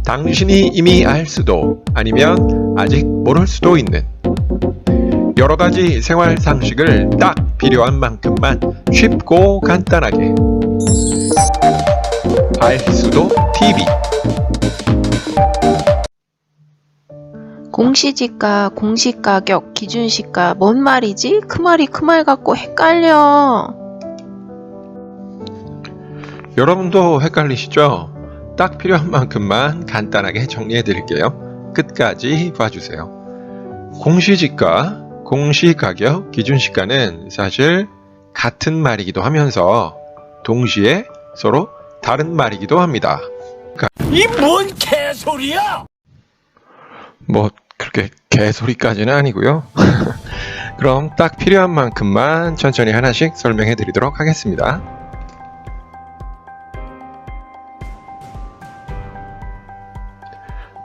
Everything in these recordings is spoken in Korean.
당신이 이미 알 수도 아니면 아직 모를 수도 있는 여러 가지 생활 상식을 딱 필요한 만큼만 쉽고 간단하게 알 수도 TV. 공시지가, 공시가격, 기준시가 뭔 말이지? 그 말이 그 말 같고 헷갈려. 여러분도 헷갈리시죠? 딱 필요한 만큼만 간단하게 정리해 드릴게요. 끝까지 봐주세요. 공시지가, 공시가격, 기준시가는 사실 같은 말이기도 하면서 동시에 서로 다른 말이기도 합니다. 이 뭔 개소리야! 뭐 그렇게 개소리까지는 아니고요. 그럼 딱 필요한 만큼만 천천히 하나씩 설명해 드리도록 하겠습니다.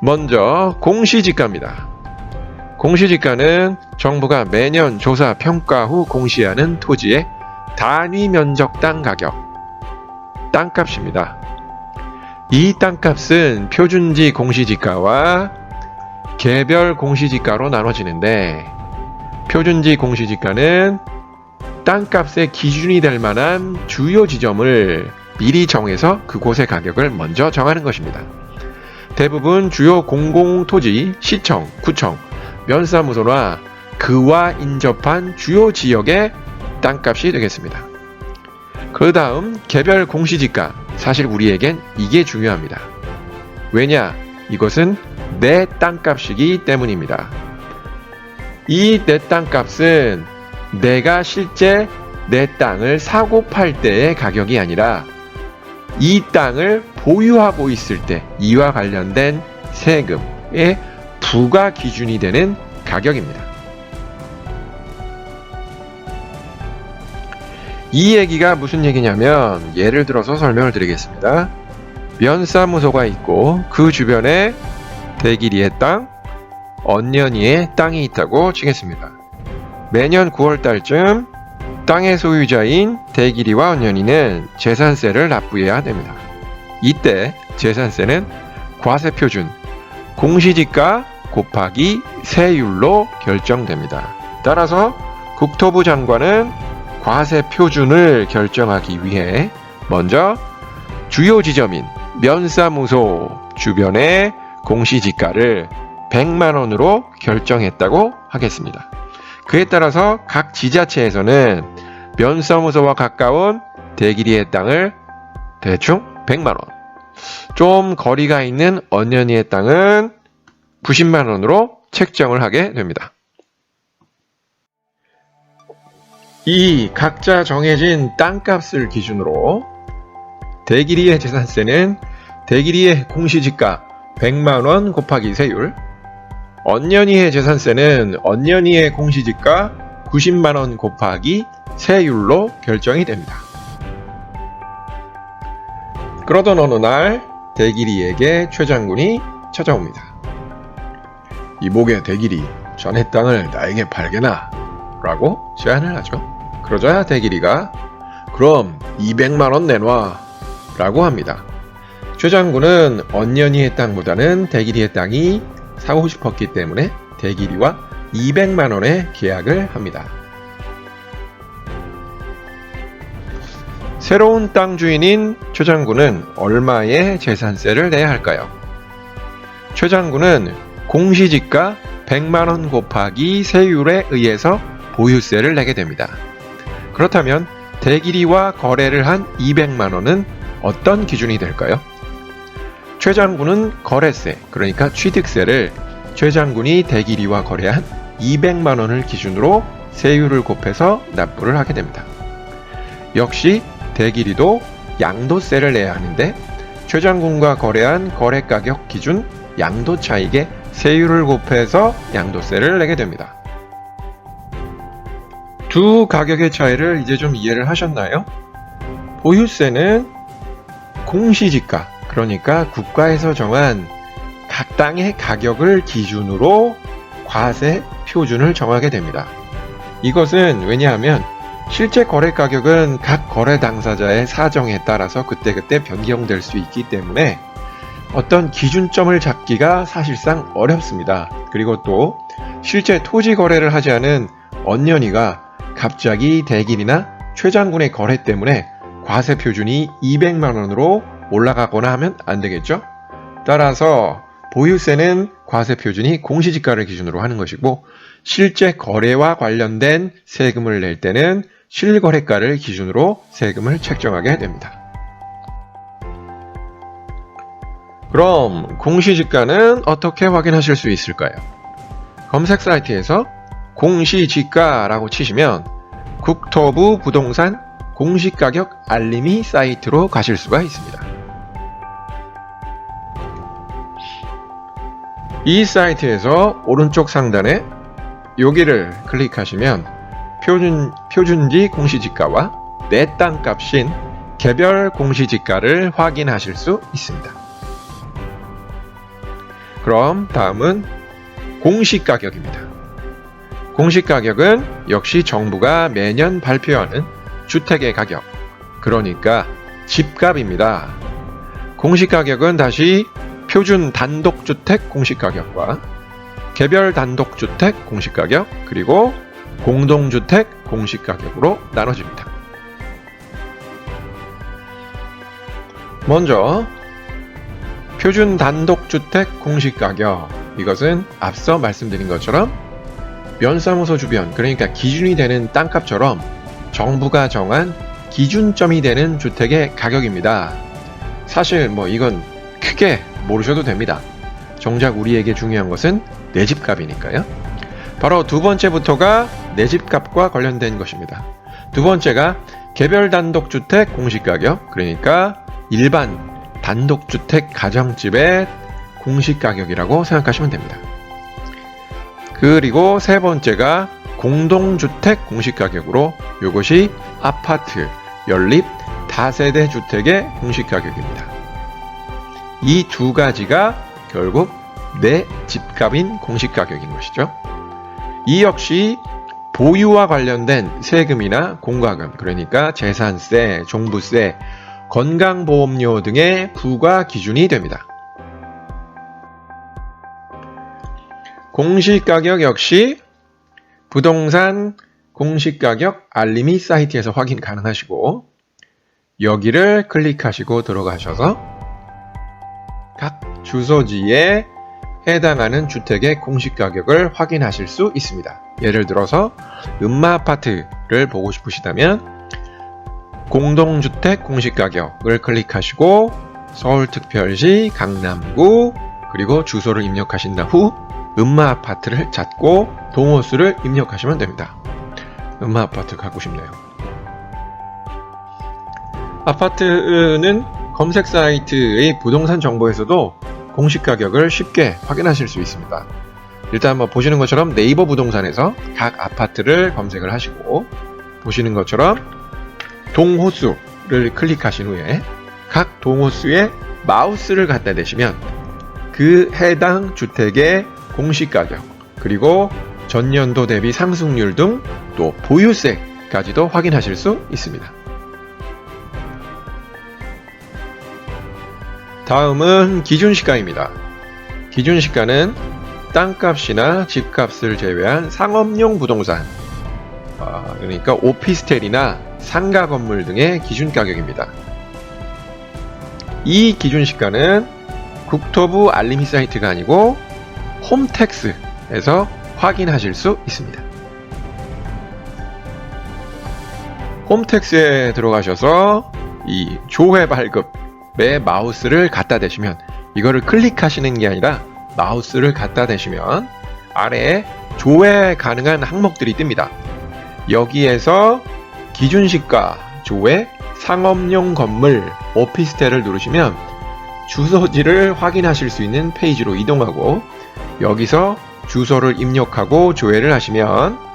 먼저 공시지가입니다. 공시지가는 정부가 매년 조사 평가 후 공시하는 토지의 단위 면적당 가격, 땅값입니다. 이 땅값은 표준지 공시지가와 개별 공시지가로 나눠지는데, 표준지 공시지가는 땅값의 기준이 될 만한 주요 지점을 미리 정해서 그곳의 가격을 먼저 정하는 것입니다. 대부분 주요 공공토지, 시청, 구청, 면사무소나 그와 인접한 주요 지역의 땅값이 되겠습니다. 그 다음 개별 공시지가, 사실 우리에겐 이게 중요합니다. 왜냐? 이것은 내 땅값이기 때문입니다. 이 내 땅값은 내가 실제 내 땅을 사고 팔 때의 가격이 아니라 이 땅을 보유하고 있을 때 이와 관련된 세금의 부과 기준이 되는 가격입니다. 이 얘기가 무슨 얘기냐면, 예를 들어서 설명을 드리겠습니다. 면사무소가 있고 그 주변에 대길이의 땅, 언년이의 땅이 있다고 치겠습니다. 매년 9월달쯤 땅의 소유자인 대길이와 언년이는 재산세를 납부해야 됩니다. 이때 재산세는 과세표준, 공시지가 곱하기 세율로 결정됩니다. 따라서 국토부 장관은 과세표준을 결정하기 위해 먼저 주요 지점인 면사무소 주변의 공시지가를 100만원으로 결정했다고 하겠습니다. 그에 따라서 각 지자체에서는 면사무소와 가까운 대길이의 땅을 대충 100만원, 좀 거리가 있는 언년이의 땅은 90만원으로 책정을 하게 됩니다. 이 각자 정해진 땅값을 기준으로 대길이의 재산세는 대길이의 공시지가 100만원 곱하기 세율, 언년이의 재산세는 언년이의 공시지가 90만원 곱하기 세율로 결정이 됩니다. 그러던 어느 날 대길이에게 최 장군이 찾아옵니다. 이복의 대길이, 자네 땅을 나에게 팔게나? 라고 제안을 하죠. 그러자 대길이가 그럼 200만원 내놔 라고 합니다. 최 장군은 언년이의 땅보다는 대길이의 땅이 사고 싶었기 때문에 대길이와 200만원의 계약을 합니다. 새로운 땅 주인인 최 장군은 얼마의 재산세를 내야 할까요? 최 장군은 공시지가 100만원 곱하기 세율에 의해서 보유세를 내게 됩니다. 그렇다면 대길이와 거래를 한 200만원은 어떤 기준이 될까요? 최 장군은 거래세, 그러니까 취득세를 최 장군이 대길이와 거래한 200만원을 기준으로 세율을 곱해서 납부를 하게 됩니다. 역시 대길이도 양도세를 내야 하는데 최 장군과 거래한 거래가격 기준 양도차익의 세율을 곱해서 양도세를 내게 됩니다. 두 가격의 차이를 이제 좀 이해를 하셨나요? 보유세는 공시지가, 그러니까 국가에서 정한 각 땅의 가격을 기준으로 과세 표준을 정하게 됩니다. 이것은 왜냐하면 실제 거래 가격은 각 거래 당사자의 사정에 따라서 그때그때 변경될 수 있기 때문에 어떤 기준점을 잡기가 사실상 어렵습니다. 그리고 또 실제 토지 거래를 하지 않은 언년이가 갑자기 대길이나 최장군의 거래 때문에 과세 표준이 200만 원으로 올라가거나 하면 안 되겠죠? 따라서 보유세는 과세 표준이 공시지가를 기준으로 하는 것이고 실제 거래와 관련된 세금을 낼 때는 실거래가를 기준으로 세금을 책정하게 됩니다. 그럼 공시지가는 어떻게 확인하실 수 있을까요? 검색 사이트에서 공시지가라고 치시면 국토부 부동산 공시가격 알림이 사이트로 가실 수가 있습니다. 이 사이트에서 오른쪽 상단에 여기를 클릭하시면 표준지 공시지가와 내 땅값인 개별 공시지가를 확인하실 수 있습니다. 그럼 다음은 공시가격입니다. 공시가격은 역시 정부가 매년 발표하는 주택의 가격, 그러니까 집값입니다. 공시가격은 다시 표준 단독주택 공시가격과 개별 단독주택 공시가격, 그리고 공동주택 공시가격으로 나눠집니다. 먼저 표준 단독주택 공시가격, 이것은 앞서 말씀드린 것처럼 면사무소 주변, 그러니까 기준이 되는 땅값처럼 정부가 정한 기준점이 되는 주택의 가격입니다. 사실 이건 크게 모르셔도 됩니다. 정작 우리에게 중요한 것은 내 집값이니까요. 바로 두 번째부터가 내 집값과 관련된 것입니다. 두 번째가 개별 단독주택 공시가격, 그러니까 일반 단독주택 가정집의 공시가격이라고 생각하시면 됩니다. 그리고 세 번째가 공동주택 공시가격으로 이것이 아파트, 연립, 다세대 주택의 공시가격입니다. 이 두 가지가 결국 내 집값인 공시가격인 것이죠. 이 역시 보유와 관련된 세금이나 공과금, 그러니까 재산세, 종부세, 건강보험료 등의 부과 기준이 됩니다. 공시가격 역시 부동산 공시가격 알림이 사이트에서 확인 가능하시고 여기를 클릭하시고 들어가셔서 각 주소지에 해당하는 주택의 공시가격을 확인하실 수 있습니다. 예를 들어서 음마아파트를 보고 싶으시다면 공동주택 공시가격을 클릭하시고 서울특별시 강남구 그리고 주소를 입력하신 후 음마아파트를 찾고 동호수를 입력하시면 됩니다. 음마아파트 가고 싶네요. 아파트는 검색 사이트의 부동산 정보에서도 공시가격을 쉽게 확인하실 수 있습니다. 일단 보시는 것처럼 네이버 부동산에서 각 아파트를 검색을 하시고 보시는 것처럼 동호수를 클릭하신 후에 각 동호수에 마우스를 갖다 대시면 그 해당 주택의 공시가격 그리고 전년도 대비 상승률 등 또 보유세까지도 확인하실 수 있습니다. 다음은 기준시가입니다. 기준시가는 땅값이나 집값을 제외한 상업용 부동산, 그러니까 오피스텔이나 상가 건물 등의 기준가격입니다. 이 기준시가는 국토부 알림이 사이트가 아니고 홈택스에서 확인하실 수 있습니다. 홈택스에 들어가셔서 이 조회 발급에 마우스를 갖다 대시면 이거를 클릭하시는 게 아니라 마우스를 갖다 대시면 아래에 조회 가능한 항목들이 뜹니다. 여기에서 기준시가, 조회, 상업용 건물, 오피스텔을 누르시면 주소지를 확인하실 수 있는 페이지로 이동하고 여기서 주소를 입력하고 조회를 하시면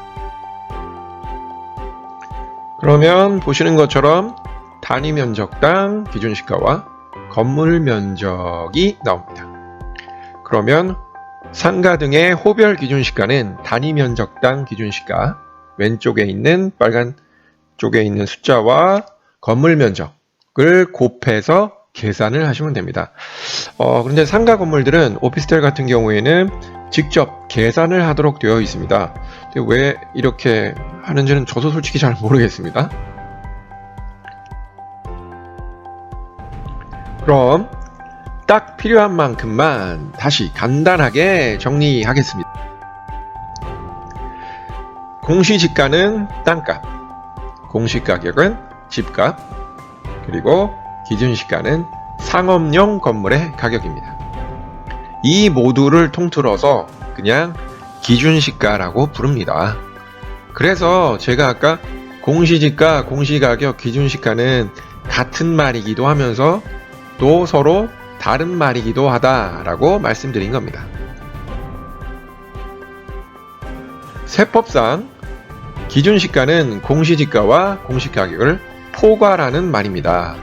그러면 보시는 것처럼 단위 면적당 기준시가와 건물 면적이 나옵니다. 그러면 상가 등의 호별 기준시가는 단위 면적당 기준시가 왼쪽에 있는 빨간 쪽에 있는 숫자와 건물 면적을 곱해서 계산을 하시면 됩니다. 그런데 상가 건물들은 오피스텔 같은 경우에는 직접 계산을 하도록 되어 있습니다. 근데 왜 이렇게 하는지는 저도 솔직히 잘 모르겠습니다. 그럼 딱 필요한 만큼만 다시 간단하게 정리하겠습니다. 공시지가는 땅값, 공시가격은 집값, 그리고 기준시가는 상업용 건물의 가격입니다. 이 모두를 통틀어서 그냥 기준시가라고 부릅니다. 그래서 제가 아까 공시지가, 공시가격, 기준시가는 같은 말이기도 하면서 또 서로 다른 말이기도 하다라고 말씀드린 겁니다. 세법상 기준시가는 공시지가와 공시가격을 포괄하는 말입니다.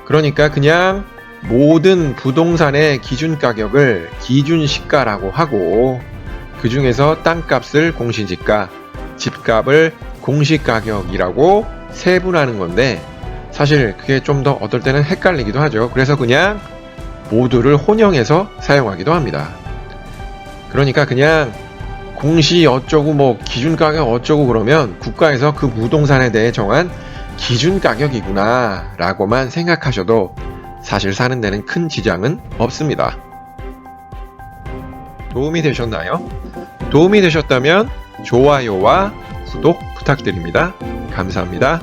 그러니까 그냥 모든 부동산의 기준가격을 기준시가라고 하고 그 중에서 땅값을 공시지가, 집값을 공시가격이라고 세분하는 건데 사실 그게 좀 더 어떨 때는 헷갈리기도 하죠. 그래서 그냥 모두를 혼용해서 사용하기도 합니다. 그러니까 그냥 공시 어쩌고 뭐 기준가격 어쩌고 그러면 국가에서 그 부동산에 대해 정한 기준가격이구나 라고만 생각하셔도 사실 사는 데는 큰 지장은 없습니다. 도움이 되셨나요? 도움이 되셨다면 좋아요와 구독 부탁드립니다. 감사합니다.